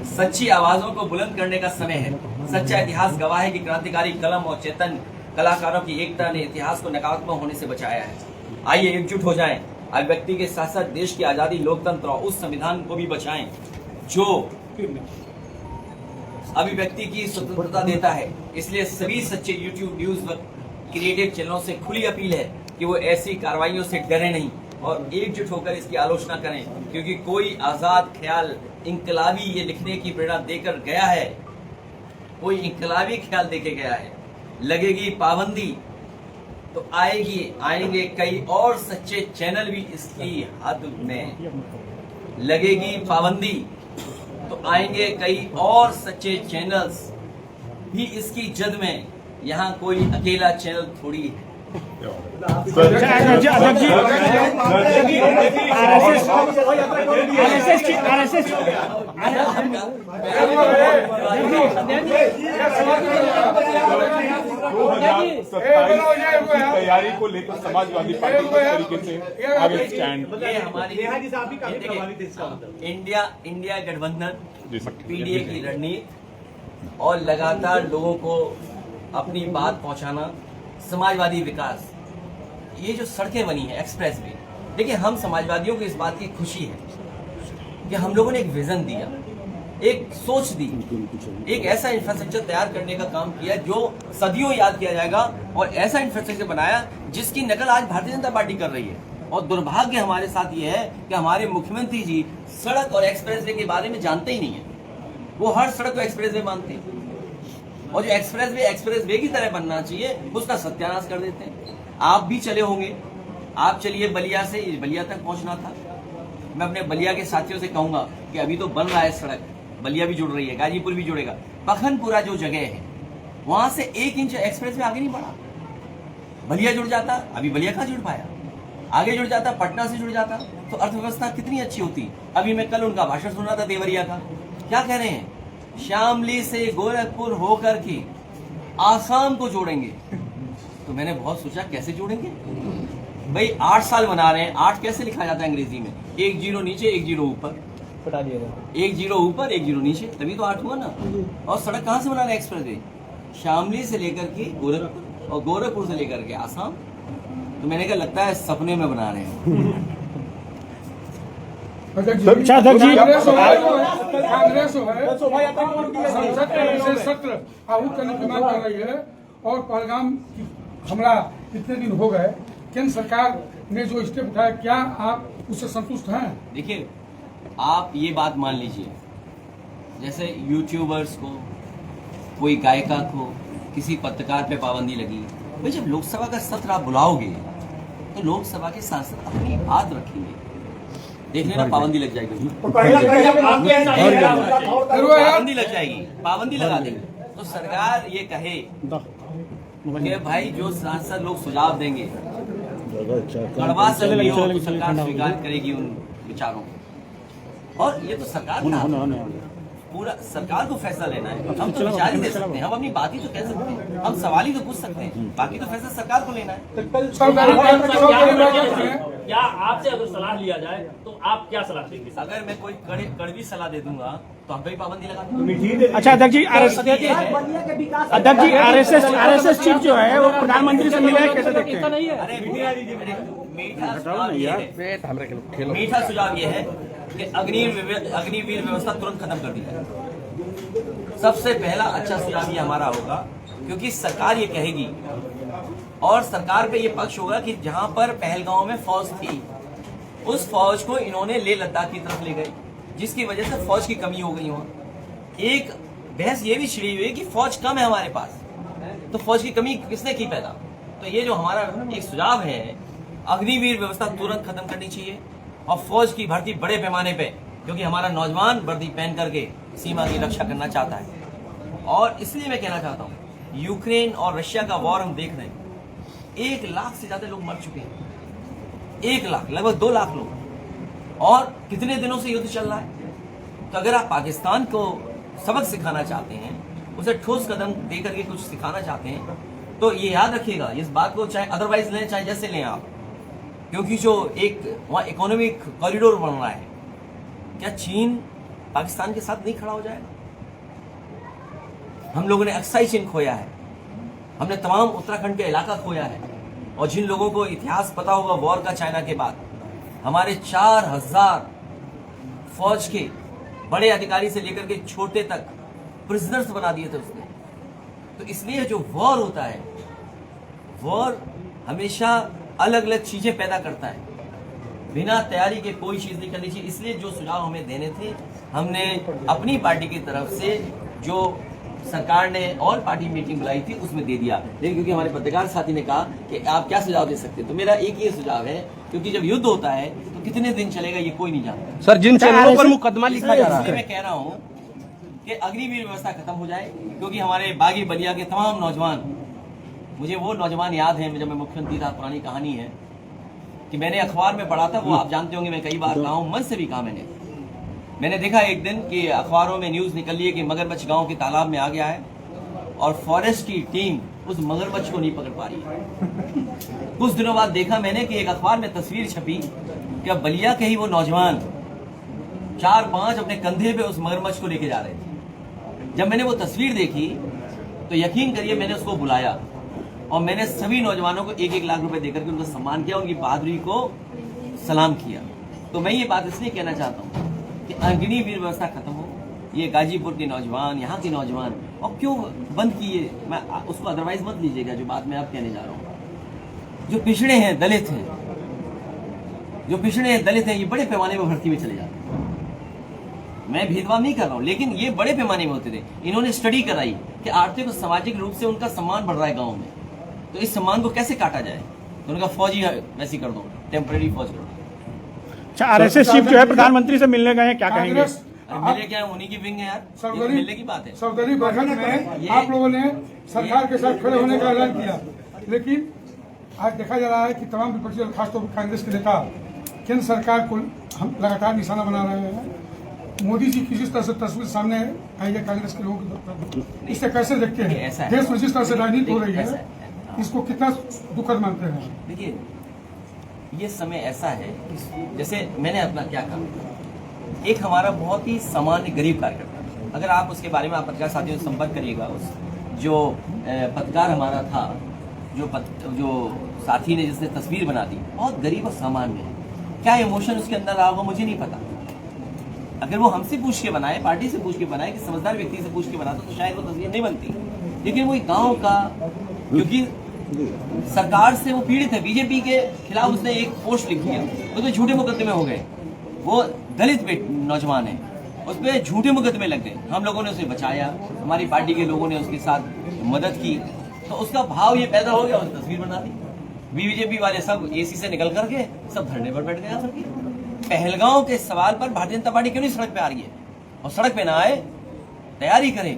सच्ची आवाजों को बुलंद करने का समय है। सच्चा इतिहास गवाह है कि क्रांतिकारी कलम और चेतन कलाकारों की एकता ने इतिहास को नकारात्मक होने से बचाया है। आइए एकजुट हो जाएं, अभिव्यक्ति के साथ साथ देश की आजादी, लोकतंत्र और उस संविधान को भी बचाएं जो अभिव्यक्ति की स्वतंत्रता देता है। इसलिए सभी सच्चे यूट्यूब न्यूज व क्रिएटिव चैनलों से खुली अपील है कि वो ऐसी कार्रवाइयों से डरे नहीं और एकजुट होकर इसकी आलोचना करें, क्योंकि कोई आजाद ख्याल इंकलाबी ये लिखने की प्रेरणा देकर गया है, कोई इंकलाबी ख्याल देके गया है। लगेगी पाबंदी तो आएंगे कई और सच्चे चैनल भी इसकी हद में। लगेगी पाबंदी तो आएंगे कई और सच्चे चैनल्स भी इसकी जद में। यहाँ कोई अकेला चैनल थोड़ी है। तैयारी को लेकर समाजवादी पार्टी किस तरीके से आगे स्टैंड, ये हमारी इंडिया गठबंधन पीडीए की रणनीति और लगातार लोगों को अपनी बात पहुंचाना, समाजवादी विकास, ये जो सड़कें बनी हैं एक्सप्रेस वे, देखिए हम समाजवादियों को इस बात की खुशी है कि हम लोगों ने एक विजन दिया, एक सोच दी, एक ऐसा इंफ्रास्ट्रक्चर तैयार करने का काम किया जो सदियों याद किया जाएगा और ऐसा इंफ्रास्ट्रक्चर बनाया जिसकी नकल आज भारतीय जनता पार्टी कर रही है। और दुर्भाग्य हमारे साथ ये है कि हमारे मुख्यमंत्री जी सड़क और एक्सप्रेसवे के बारे में जानते ही नहीं है। वो हर सड़क को एक्सप्रेसवे मानते हैं और जो एक्सप्रेसवे की तरह बनना चाहिए उसका सत्यानाश कर देते हैं। आप भी चले होंगे, आप चलिए बलिया से, बलिया तक पहुंचना था। मैं अपने बलिया के साथियों से कहूंगा कि अभी तो बन रहा है सड़क, बलिया भी जुड़ रही है, गाजीपुर भी जुड़ेगा, पखनपुरा जो जगह है वहां से 1 इंच एक्सप्रेसवे आगे नहीं बढ़ा। बलिया जुड़ जाता, अभी बलिया कहाँ जुड़ पाया, आगे जुड़ जाता, पटना से जुड़ जाता तो अर्थव्यवस्था कितनी अच्छी होती। अभी मैं कल उनका भाषण सुना था देवरिया का, क्या कह रहे हैं, शामली से गोरखपुर होकर के आसाम को जोड़ेंगे। तो मैंने बहुत सोचा कैसे जोड़ेंगे भाई, 8 साल बना रहे हैं, 8 कैसे लिखा जाता है अंग्रेजी में, 1 0 नीचे 1 0 ऊपर, 1 0 ऊपर 1 0 नीचे, तभी तो 8 हुआ ना। और सड़क कहां से बना रहे हैं एक्सप्रेसवे, शामली से लेकर के गोरखपुर और गोरखपुर से लेकर के आसाम। तो मैंने कहा लगता है सपने में बना रहे हैं। कांग्रेस संसद का विशेष सत्र आहूत करने की मांग कर रही है और पहलगाम की हमला इतने दिन हो गए, केंद्र सरकार ने जो स्टेप उठाया, क्या आप उससे संतुष्ट हैं? देखिए, आप ये बात मान लीजिए, जैसे यूट्यूबर्स को, कोई गायिका को, किसी पत्रकार पे पाबंदी लगी, भाई जब लोकसभा का सत्र आप बुलाओगे तो लोकसभा के सांसद अपनी बात रखेंगे, देख लेना पाबंदी लग जाएगी, पाबंदी लग जाएगी, पाबंदी लगा देंगे। तो सरकार ये कहे कि भाई जो सांसद लोग सुझाव देंगे, कड़वा से भी हो तो सरकार स्वीकार करेगी उन विचारों को। और ये तो सरकार पूरा सरकार को फैसला लेना है। हम तो विचार ही दे सकते हैं, हम अपनी बात ही तो कह सकते हैं, हम सवाल ही तो पूछ सकते हैं, बाकी तो फैसला सरकार को लेना है। क्या आपसे अगर सलाह लिया जाए तो आप क्या सलाह देंगे? अगर मैं कोई कड़वी सलाह दे दूंगा तो हम पे पाबंदी लगा दूंगा। अच्छा अध्यक्ष जी, आरएसएस चीफ जो है वो प्रधानमंत्री से मिले, कैसे देखते हैं? अरे मीठा सुझाव ये है कि अग्निवीर व्यवस्था तुरंत खत्म कर दी जाए। सबसे पहला अच्छा सुझाव ये हमारा होगा, क्योंकि सरकार ये कहेगी और सरकार पे ये पक्ष होगा कि जहां पर पहलगांव में फौज थी, उस फौज को इन्होंने लेह लद्दाख की तरफ ले गए, जिसकी वजह से फौज की कमी हो गई वहां। एक बहस ये भी छिड़ी हुई कि फौज कम है हमारे पास, तो फौज की कमी किसने की पैदा। तो ये जो हमारा एक सुझाव है, अग्निवीर व्यवस्था तुरंत खत्म करनी चाहिए और फौज की भर्ती बड़े पैमाने पे, क्योंकि हमारा नौजवान वर्दी पहन करके सीमा की रक्षा करना चाहता है। और इसलिए मैं कहना चाहता हूँ, यूक्रेन और रशिया का वॉर हम देख रहे हैं, 1 लाख से ज्यादा लोग मर चुके हैं, 1 लाख, लगभग 2 लाख लोग, और कितने दिनों से युद्ध चल रहा है। तो अगर आप पाकिस्तान को सबक सिखाना चाहते हैं, उसे ठोस कदम देकर के कुछ सिखाना चाहते हैं, तो ये याद रखिएगा इस बात को, चाहे अदरवाइज लें चाहे जैसे लें आप, क्योंकि जो एक वहाँ इकोनॉमिक कॉरिडोर बन रहा है, क्या चीन पाकिस्तान के साथ नहीं खड़ा हो जाएगा? हम लोगों ने अक्साई चीन खोया है, हमने तमाम उत्तराखंड के इलाका खोया है, और जिन लोगों को इतिहास पता होगा वॉर का चाइना के बाद, हमारे 4000 फौज के बड़े अधिकारी से लेकर के छोटे तक प्रिजनर्स बना दिए थे उसने। तो इसलिए जो वॉर होता है, वॉर हमेशा अलग अलग चीजें पैदा करता है, बिना तैयारी के कोई चीज नहीं करनी चाहिए। इसलिए जो सुझाव हमें देने थे, हमने अपनी पार्टी की तरफ से जो सरकार ने ऑल पार्टी मीटिंग बुलाई थी उसमें दे दिया। लेकिन क्योंकि हमारे पत्रकार साथी ने कहा कि आप क्या सुझाव दे सकते हैं, तो मेरा एक ही सुझाव है, क्योंकि जब युद्ध होता है तो कितने दिन चलेगा ये कोई नहीं जानता। सर, जिन चैनलों पर मुकदमा लिखा जा रहा है, इसलिए मैं कह रहा हूँ कि अग्निवीर व्यवस्था खत्म हो जाए, क्योंकि हमारे बागी बलिया के तमाम नौजवान, मुझे वो नौजवान याद है जब मैं मुख्यमंत्री था, पुरानी कहानी है कि मैंने अखबार में पढ़ा था, वो आप जानते होंगे, मैं कई बार कहा हूँ, मंच से भी कहा मैंने देखा एक दिन कि अखबारों में न्यूज निकली है कि मगरमच्छ गांव के तालाब में आ गया है और फॉरेस्ट की टीम उस मगरमच्छ को नहीं पकड़ पा रही है। कुछ दिनों बाद देखा मैंने कि एक अखबार में तस्वीर छपी कि बलिया के ही वो नौजवान 4-5 अपने कंधे पे उस मगरमच्छ को लेके जा रहे थे। जब मैंने वो तस्वीर देखी तो यकीन करिए मैंने उसको बुलाया और मैंने सभी नौजवानों को 1-1 लाख रुपए देकर के उनका सम्मान किया, उनकी बहादुरी को सलाम किया। तो मैं ये बात इसलिए कहना चाहता हूँ कि अग्निवीर व्यवस्था खत्म हो, ये गाजीपुर के नौजवान, यहाँ के नौजवान, और क्यों बंद किए, मैं उसको अदरवाइज मत लीजिएगा जो बात मैं अब कहने जा रहा हूँ। जो पिछड़े हैं, दलित हैं, जो पिछड़े हैं, दलित हैं, ये बड़े पैमाने पर भर्ती में चले जाते हैं। मैं भेदभाव नहीं कर रहा हूँ, लेकिन ये बड़े पैमाने में होते थे। इन्होंने स्टडी कराई कि आर्थिक और सामाजिक रूप से उनका सम्मान बढ़ रहा है गाँव में, तो इस सम्मान को कैसे काटा जाए, तो उनका फौजी वैसी कर दो, टेम्परेरी फौज कर दो। अच्छा, आरएसएस चीफ जो है प्रधानमंत्री से मिलने गए हैं, क्या कहेंगे? मिले क्या, उन्हीं की विंग है यार, मिलने की बात है। सफदरी बैठक में आप लोगों ने सरकार के साथ खड़े होने का ऐलान किया, लेकिन आज देखा जा रहा है कि तमाम विपक्षी और खासतौर पर कांग्रेस के नेता केंद्र सरकार को हम लगातार निशाना बना रहे हैं। मोदी जी की जिस तरह से तस्वीर सामने आई है कांग्रेस के लोगों की, इसे कैसे देखते हैं? देश में जिस तरह से राजनीति हो रही है, इसको कितना दुखद मानते हैं? देखिए, ये समय ऐसा है, जैसे मैंने अपना क्या कहा, एक हमारा बहुत ही सामान्य गरीब कार्यकर्ता, अगर आप उसके बारे में आप पत्रकार साथियों से संपर्क करिएगा, उस जो पत्रकार हमारा था, जो साथी ने जिसने तस्वीर बना दी, बहुत गरीब और सामान्य है। क्या इमोशन उसके अंदर रहा होगा मुझे नहीं पता। अगर वो हमसे पूछ के बनाए, पार्टी से पूछ के बनाए, कि समझदार व्यक्ति से पूछ के बनाता तो शायद वो तस्वीर नहीं बनती। लेकिन वो गाँव का, क्योंकि सरकार से वो पीड़ित है, बीजेपी के खिलाफ उसने एक पोस्ट लिख दिया, तो झूठे मुकदमे हो गए। वो दलित नौजवान है, उस पर झूठे मुकदमे लग गए। हम लोगों ने उसे बचाया, हमारी पार्टी के लोगों ने उसके साथ मदद की, तो उसका भाव ये पैदा हो गया, उसने तस्वीर बना दी। बीजेपी वाले सब एसी से निकल करके सब धरने पर बैठ गए। आखिर पहलगांव के सवाल पर भारतीय जनता पार्टी क्यों नहीं सड़क पे आ रही है? और सड़क पे ना आए, तैयारी करें।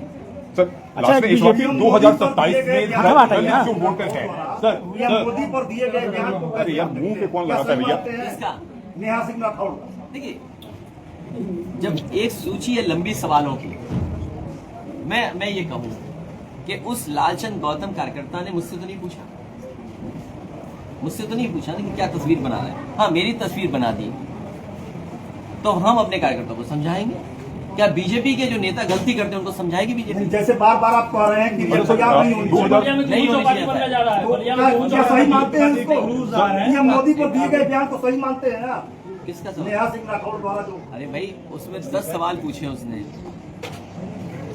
सर, लास्ट में इस वक्त 2027 में दलित जो वोटर है, सर मोदी पर दिए गए बयान को, अरे यार मुंह पे कौन लगाता है भैया? इसका नेहा सिंह राठौड़, देखिए, जब एक सूची है लंबी सवालों की, मैं ये कहूँ कि उस लालचंद गौतम कार्यकर्ता ने मुझसे तो नहीं पूछा कि क्या तस्वीर बना रहे हैं। हाँ, मेरी तस्वीर बना दी तो हम अपने कार्यकर्ताओं को समझाएंगे। क्या बीजेपी के जो नेता गलती करते हैं उनको समझाएगी बीजेपी? जैसे बार बार आप कह रहे हैं कि ये पंजाब नहीं होनी चाहिए, नहीं होनी चाहिए। क्या सही मानते हैं इसको? ये मोदी पर दिए गए बयान को सही मानते हैं आप? किसका सवाल? नेहा सिंह राठौड़ द्वारा जो, अरे भाई, उसमें 10 सवाल पूछे उसने,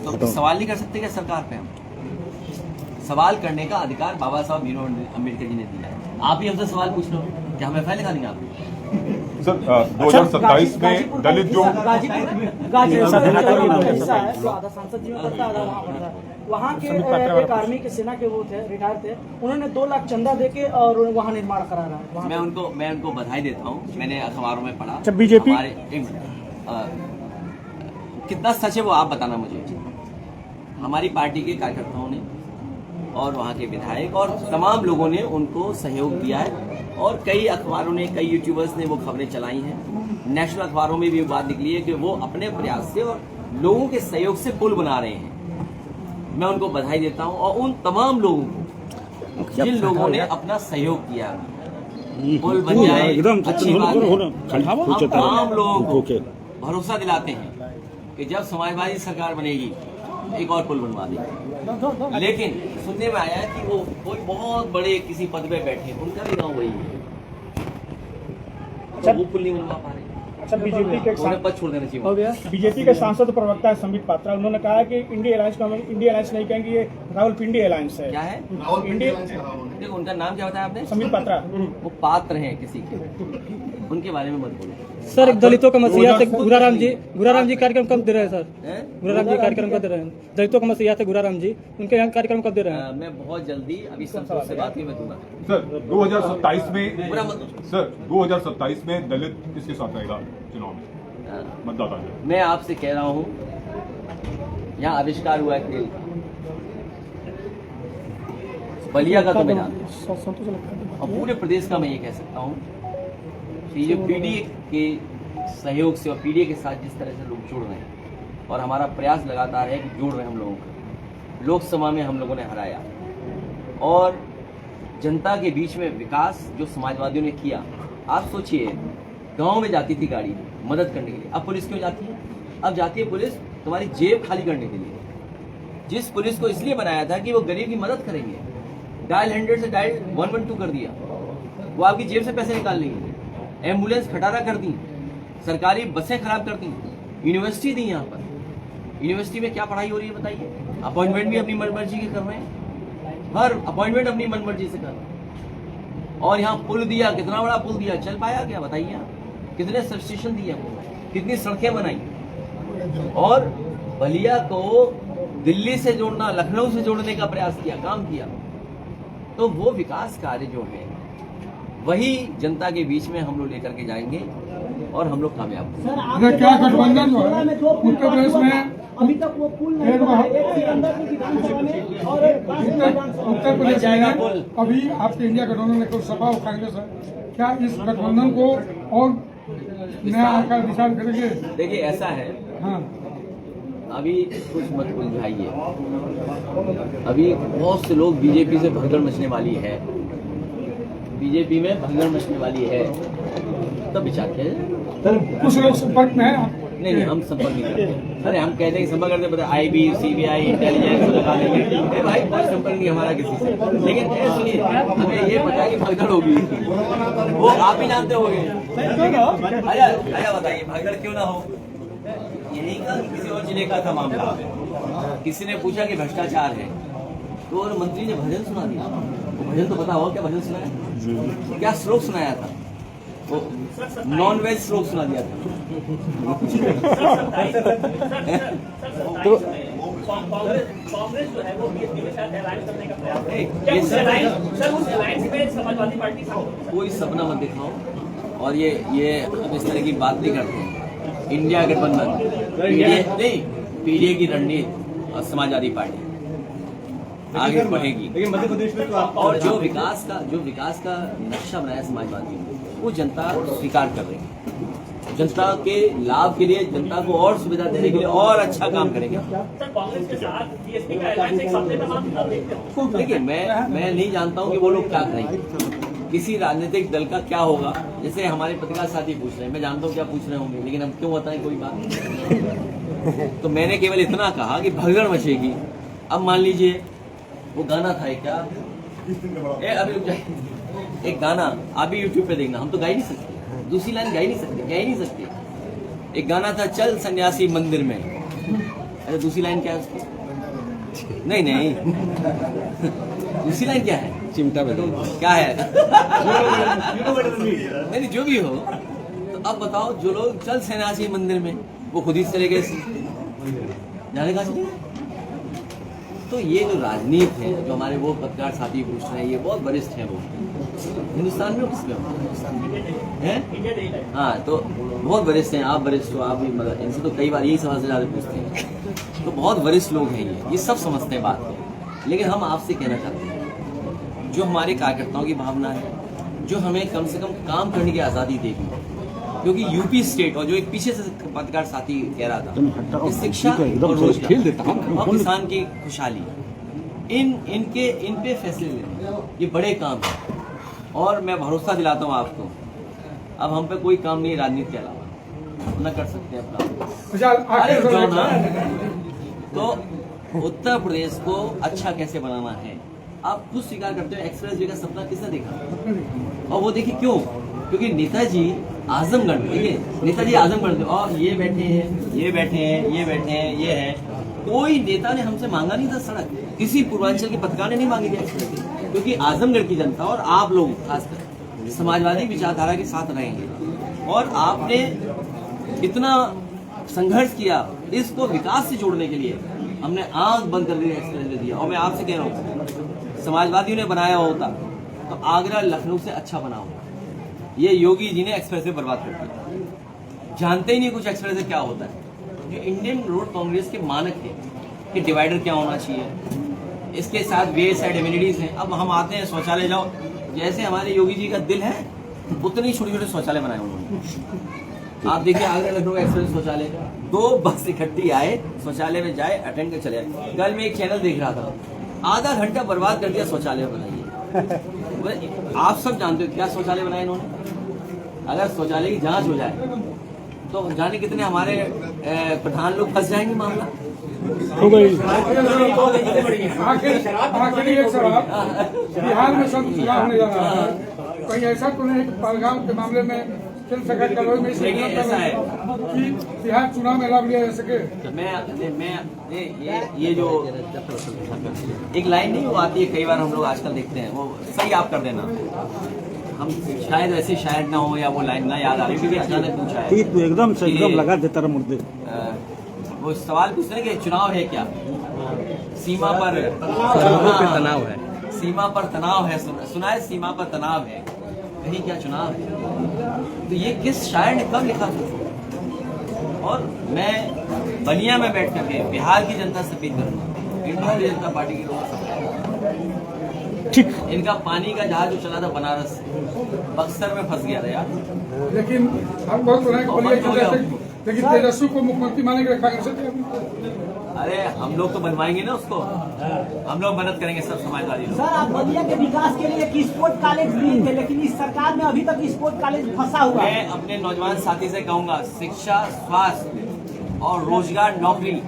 तो सवाल नहीं कर सकते क्या सरकार पे? हम सवाल करने का अधिकार बाबा साहब भीमराव अम्बेडकर जी ने दिया है। आप ही हमसे सवाल पूछ लो, क्या हमें फैल दिखा देंगे आप? सर 2027 में दलित जो वहाँ के एक आर्मी के सेना के वो थे, रिटायर थे, उन्होंने 2 लाख चंदा देके और वहाँ निर्माण करा रहा है। मैं उनको बधाई देता हूँ। मैंने अखबारों में पढ़ा। बीजेपी कितना सच है वो आप बताना मुझे। हमारी पार्टी के कार्यकर्ताओं ने और वहाँ के विधायक और तमाम लोगों ने उनको सहयोग दिया है, और कई अखबारों ने, कई यूट्यूबर्स ने वो खबरें चलाई हैं। नेशनल अखबारों में भी बात निकली है कि वो अपने प्रयास से और लोगों के सहयोग से पुल बना रहे हैं। मैं उनको बधाई देता हूं, और उन तमाम लोगों को जिन लोगों ने अपना सहयोग किया, पुल बन जाए अच्छी बात है। हम तमाम लोगों को भरोसा दिलाते हैं कि जब समाजवादी सरकार बनेगी एक और पुल बनवा देगी। लेकिन सुनने में आया कि वो कोई बहुत बड़े किसी पद पे बैठे, उनका भी गाँव वही है, तो वो पुल नहीं बनवा पा रहे। अच्छा, बीजेपी के उन्हें पद छोड़ देना चाहिए। बीजेपी के सांसद प्रवक्ता है संबित पात्रा, उन्होंने कहा कि इंडिया अलायंस को हम इंडिया अलायंस नहीं कहेंगे, ये रावलपिंडी अलायंस है। क्या है इंडिया, देखो उनका नाम क्या बताया आपने? संबित पात्रा। वो पात्र हैं किसी के, उनके बारे में मत बोलो। सर, एक दलितों का मसीहा थे गुराराम जी कार्यक्रम कब दे रहे हैं सर? हैं? गुराराम जी कार्यक्रम कब दे रहे हैं? दलितों का मसीहा थे गुराराम जी, उनके यहाँ कार्यक्रम कब दे रहे हैं? मैं बहुत जल्दी अभी संतोष से बात की मैं दूंगा। सर 2027 में पूरा मत सर 2027 में दलित किसके साथ रहेगा चुनाव में मतदाता जो? मैं आपसे कह रहा हूँ, यहाँ आविष्कार हुआ है खेल का, बलिया का तो मैं जानता हूँ, और पूरे प्रदेश का मैं ये कह सकता हूँ कि जो पीडीए के सहयोग से और पीडीए के साथ जिस तरह से लोग जुड़ रहे हैं, और हमारा प्रयास लगातार है कि जुड़ रहे हैं हम लोगों को, लोकसभा में हम लोगों ने हराया, और जनता के बीच में विकास जो समाजवादियों ने किया। आप सोचिए, गांव में जाती थी गाड़ी मदद करने के लिए, अब पुलिस क्यों जाती है? अब जाती है पुलिस तुम्हारी जेब खाली करने के लिए। जिस पुलिस को इसलिए बनाया था कि वो गरीब की मदद करेंगे, डायल 100 से डायल 112 कर दिया, वो आपकी जेब से पैसे निकाल लेंगे। एम्बुलेंस खटारा कर दी, सरकारी बसें खराब कर दी, यूनिवर्सिटी दी। यहाँ पर यूनिवर्सिटी में क्या पढ़ाई हो रही है बताइए? अपॉइंटमेंट भी अपनी मनमर्जी के कर रहे हैं, हर अपॉइंटमेंट अपनी मनमर्जी से कर रहे हैं। और यहाँ पुल दिया, कितना बड़ा पुल दिया, चल पाया क्या बताइए आप? कितने सब स्टेशन दिए, कितनी सड़कें बनाई, और बलिया को दिल्ली से जोड़ना, लखनऊ से जोड़ने का प्रयास किया, काम किया। तो वो विकास कार्य जो है वही जनता के बीच में हम लोग लेकर के जाएंगे और हम लोग कामयाब होंगे। क्या गठबंधन जो है उत्तर प्रदेश में अभी तक वो पुल नहीं बना है, एक सिकंदर की विधानसभा में और एक उत्तर प्रदेश में अभी आपके इंडिया गठबंधन में सपा और कांग्रेस है, क्या इस गठबंधन को और नया आकार विचार करेंगे? देखिए ऐसा है, हाँ, अभी कुछ मत उलझाइए। अभी बहुत से लोग बीजेपी से भगदड़ मचने वाली है, बीजेपी में भगदड़ मचने वाली है, तब विचार किया जाए। कुछ लोग संपर्क में है। नहीं, हम संपर्क नहीं करते। अरे हम कहते हैं कि संपर्क करते, पता IB, CBI, इंटेलिजेंस लगा लेंगे। अरे भाई कोई संपर्क नहीं हमारा किसी से। लेकिन सुनिए, हमें ये पता है कि भगदड़ होगी, वो आप ही जानते होंगे। आया बताइए, भगदड़ क्यों ना हो? यही का किसी और जिले का था मामला, किसी ने पूछा कि भ्रष्टाचार है, तो और मंत्री ने भजन सुना दिया। वो भजन तो पता होगा क्या भजन सुनाया, क्या श्लोक सुनाया था? वो नॉन वेज श्लोक सुना दिया था। तो कांग्रेस जो है वो बीएसपी के साथ अलायंस करने का प्रयास है। क्या उस अलायंस में समाजवादी पार्टी कोई सपना मत दिखाओ, और ये हम इस तरह की बात नहीं करते हैं। इंडिया गठबंधन नहीं, पीडीए की रणनीति और समाजवादी पार्टी आगे बढ़ेगी। लेकिन मध्य प्रदेश में तो आप और जो विकास का नक्शा बनाया समाजवादियों ने, वो जनता स्वीकार कर रही है। जनता के लाभ के लिए, जनता को और सुविधा देने के लिए और अच्छा काम करेंगे। सर, कांग्रेस के साथ बीएसपी का अलायंस एक सपने में आप देखते हो? देखिए, मैं नहीं जानता हूँ कि वो लोग क्या करेंगे, किसी राजनीतिक दल का क्या होगा। जैसे हमारे पत्रकार साथी पूछ रहे हैं, मैं जानता हूँ क्या पूछ रहे होंगे, लेकिन हम क्यों बताएं कोई बात। तो मैंने केवल इतना कहा कि भगदड़ मचेगी। अब मान लीजिए वो गाना था क्या, अभी रुक जाइए, एक गाना आप भी यूट्यूब पे देखना, हम तो गा ही नहीं सकते, दूसरी लाइन गा ही नहीं सकते, कह ही नहीं सकते। एक गाना था, चल सन्यासी मंदिर में, अरे दूसरी लाइन क्या है उसकी? नहीं दूसरी लाइन क्या है? चिमटा क्या है? नहीं, जो भी हो। तो अब बताओ, जो लोग चल सन्यासी मंदिर में, वो खुद ही इस तरीके से जाने का चाहिए। तो ये जो राजनीति है, जो हमारे वो पत्रकार साथी पूछ रहे हैं, ये बहुत वरिष्ठ हैं। वो हिंदुस्तान में किसमें हैं? हाँ, तो बहुत वरिष्ठ हैं। आप वरिष्ठ हो, आप भी, मतलब इनसे तो कई बार यही सवाल से ज़्यादा पूछते हैं। तो बहुत वरिष्ठ लोग हैं ये सब समझते हैं बात को। लेकिन हम आपसे कहना चाहते हैं, जो हमारे कार्यकर्ताओं की भावना है, जो हमें कम से कम काम करने की आज़ादी देगी, क्योंकि यूपी स्टेट, और जो एक पीछे से पत्रकार साथी कह रहा था, कि शिक्षा और रोजगार और किसान की खुशहाली, इन पे फैसले लेने, ये बड़े काम है। और मैं भरोसा दिलाता हूँ आपको, अब हम पे कोई काम नहीं है राजनीति के अलावा। न कर सकते हैं अपना। अच्छा, अरे आखिर जो में ना, तो उत्तर प्रदेश को अच्छा कैसे बनाना है, आप खुद स्वीकार करते हो एक्सप्रेस वे का सपना किसने देखा? और वो देखिए क्यों? क्योंकि नेताजी आजमगढ़ में, देखिए नेताजी आजमगढ़ में, और ये बैठे हैं, ये बैठे हैं, ये बैठे हैं, ये है, कोई नेता ने हमसे मांगा नहीं था सड़क, किसी पूर्वांचल की पत्रकार ने नहीं मांगी थी एक्सप्रेस, क्योंकि आजमगढ़ की जनता और आप लोग खासकर समाजवादी विचारधारा के साथ रहेंगे, और आपने इतना संघर्ष किया इसको विकास से जोड़ने के लिए। हमने आंख बंद कर दी, एक्सप्रेस वे दिया, और मैं आपसे कह रहा हूँ समाजवादियों ने बनाया होता तो आगरा लखनऊ से अच्छा बना होगा। ये योगी जी ने एक्सप्रेस वे बर्बाद कर दिया, जानते ही नहीं कुछ एक्सप्रेस वे क्या होता है। जो इंडियन रोड कांग्रेस के मानक है कि डिवाइडर क्या होना चाहिए, इसके साथ वे साइड एमिनिटीज हैं। अब हम आते हैं शौचालय जाओ, जैसे हमारे योगी जी का दिल है उतने छोटे छोटे शौचालय बनाए उन्होंने। आप देखिए आगरा लखनऊ एक्सप्रेस शौचालय, 2 बस इकट्ठी आए, शौचालय में जाए, अटेंड कर चले आए। कल मैं एक चैनल देख रहा था, आधा घंटा बर्बाद कर दिया शौचालय बनाइए। आप सब जानते हो क्या शौचालय बनाए इन्होंने। अगर शौचालय की जांच हो जाए तो जाने कितने हमारे प्रधान लोग फंस जाएंगे मामला हो गई। आखिरी एक सवाल, बिहार में सब चुनाव होने जा रहा है, कहीं ऐसा तो नहीं है कि पहलगाम के मामले में केंद्र सरकार कार्रवाई में देखिए, ऐसा है कि बिहार चुनाव में लाभ लिया जा सके। मैं ये जो एक लाइन नहीं वो आती है कई बार हम लोग आजकल देखते हैं, वो सही आप कर देना, हम शायद ऐसे शायद ना हो या वो लाइन ना याद आ रही, क्योंकि अचानक पूछा है तो एकदम से एकदम लगा देता रहा मुर्दे। वो सवाल पूछ रहे हैं कि चुनाव है क्या, सीमा पर तनाव है, सीमा पर तनाव है, सुना है सीमा पर तनाव है, कहीं क्या चुनाव है? तो ये किस शायर ने कब लिखा था? और मैं बलिया में बैठ करके बिहार की जनता से अपील करूंगा, भारतीय जनता पार्टी के लोग ठीक, इनका पानी का जहाज जो चला था बनारस बक्सर में फंस गया था यार। लेकिन हम बहुत लेकिन तेजस्वी को मुख्यमंत्री माने के रखा कर। अरे हम लोग तो बनवाएंगे ना उसको, हम लोग मदद करेंगे सब समाजवादी लोग। सर, आप बलिया के विकास के लिए एक स्पोर्ट कॉलेज दिए थे, लेकिन इस सरकार में अभी तक स्पोर्ट कॉलेज फंसा हुआ है। मैं अपने नौजवान साथी से कहूंगा, शिक्षा, स्वास्थ्य और रोजगार, नौकरी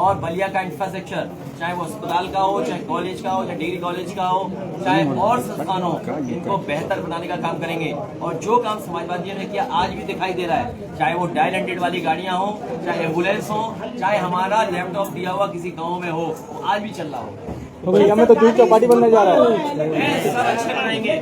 और बलिया का इंफ्रास्ट्रक्चर, चाहे वो अस्पताल का हो, चाहे कॉलेज का हो, चाहे डिग्री कॉलेज का हो, चाहे और संस्थान हो, इनको बेहतर बनाने का काम करेंगे। और जो काम समाजवादियों ने किया आज भी दिखाई दे रहा है, चाहे वो डायल 100 वाली गाड़ियां हो, चाहे एम्बुलेंस हो, चाहे हमारा लैपटॉप दिया हुआ किसी गाँव में हो, वो आज भी चल रहा हो। हमें तो दूध चौपाटी बनने जा रहा है। सब अच्छे बनाएंगे।